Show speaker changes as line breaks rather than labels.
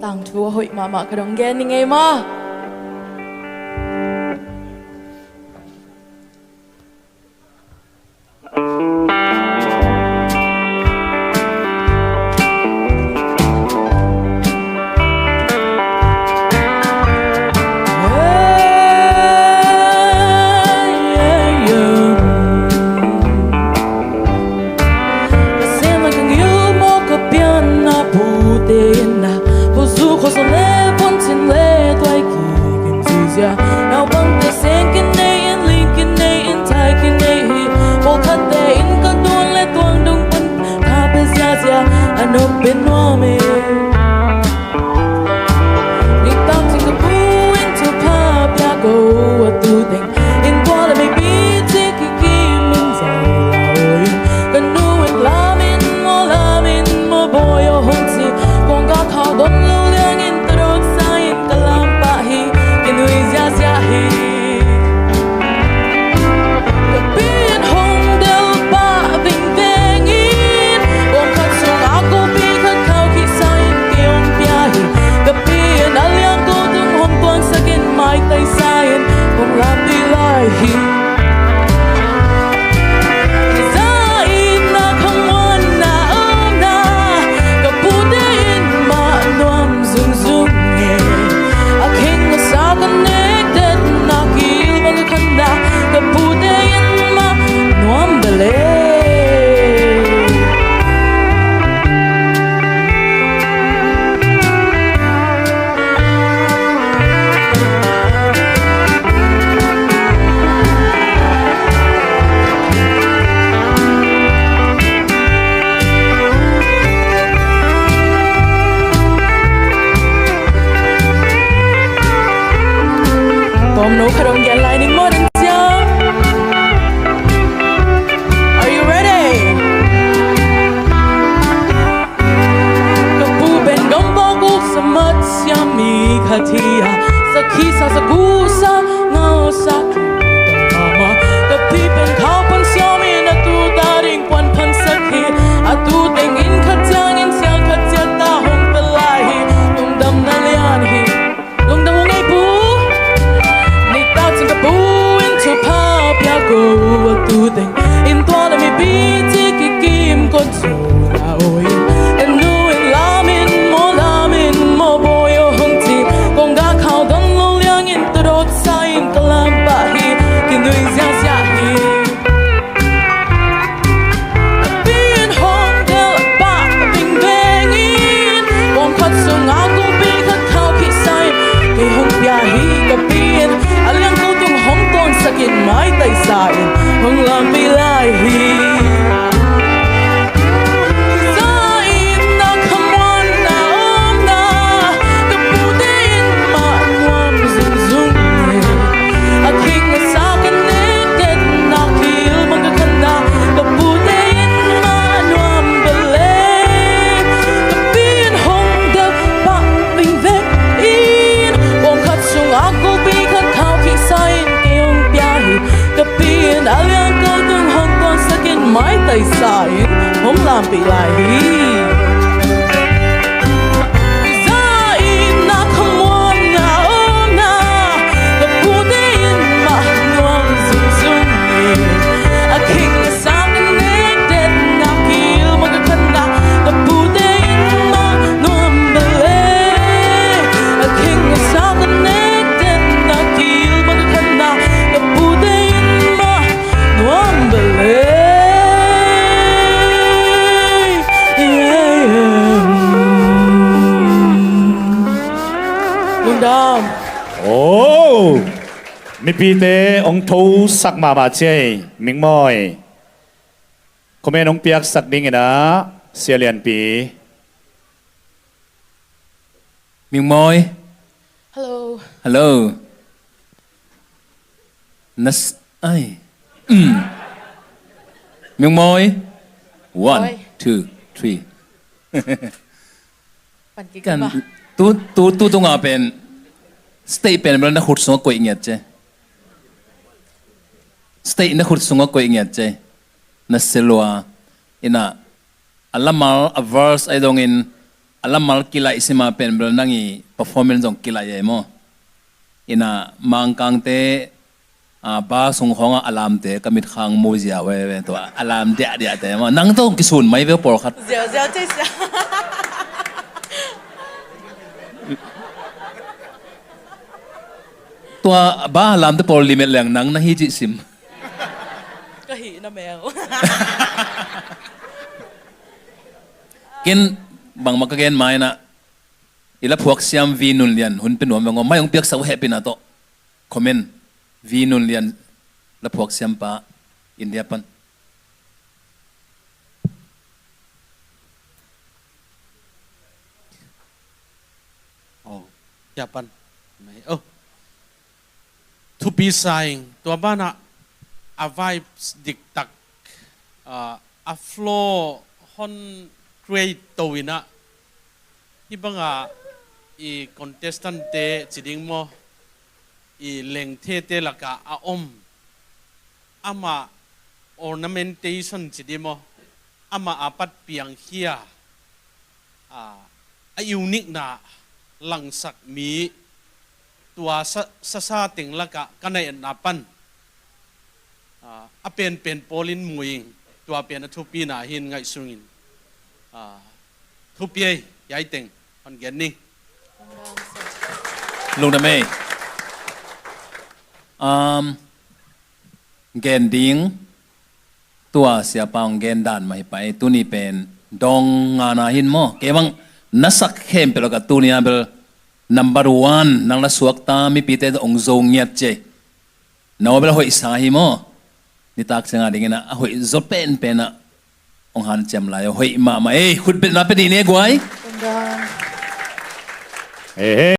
tang thua hội mà cái đồng ghen nghe mà
Pute ông thâu sắc mà chơi Mingmawi comment ông piak sắc ding ina sialian pi
Mingmawi
hello
hello nas ai Mingmawi 1 2 3 kan tu nga pen stay pen bla na khut so ko inget che stay na khut sunga ko inget che na selwa ina alamal a verse I dong in alam mal kilai sima pen bel nangi performance ong kilai ye mo ina mangkang te ba sung honga alam te kamit khang mo zia we to alam dia te mo nang to kisun mai ve por khat
เจียวเจียวเจียว
ตัวba alam te por limit lang nang na hi ji sim
ก็หีนะแมว
ken bang makagen mai na ila phuak siam vinun lian hun pe nom ngo mai ong piak sau happy na to comment vinun lian la phuak siam pa india pan
Oh, Japan. Oh, to be saying, to abana a vibes diktak, a flow hon create towina. Ibanga I contestant te chiding mo I lengthe te laka a ama ornamentation chidimo ama apat piang hia a unique na lang sak mi tua sa ting laka kanay napan a pen polin muing tua pen thupi na hin ngai sungin thupi yai teng on genning
lung da me gen ding tua sia paung gen dan mai pai tu ni pen dong ngana hin mo kewang nasak hem pero ka tu ni abel number 1 nang la suak ta mi pite ong zo ngiat che nawabel hoi sa hi mo ni tak senga dingena hoi zo pen na ong han chem la hoi ma khut pe na pe ni ne gwai
เป็นดัง
Hey, hey.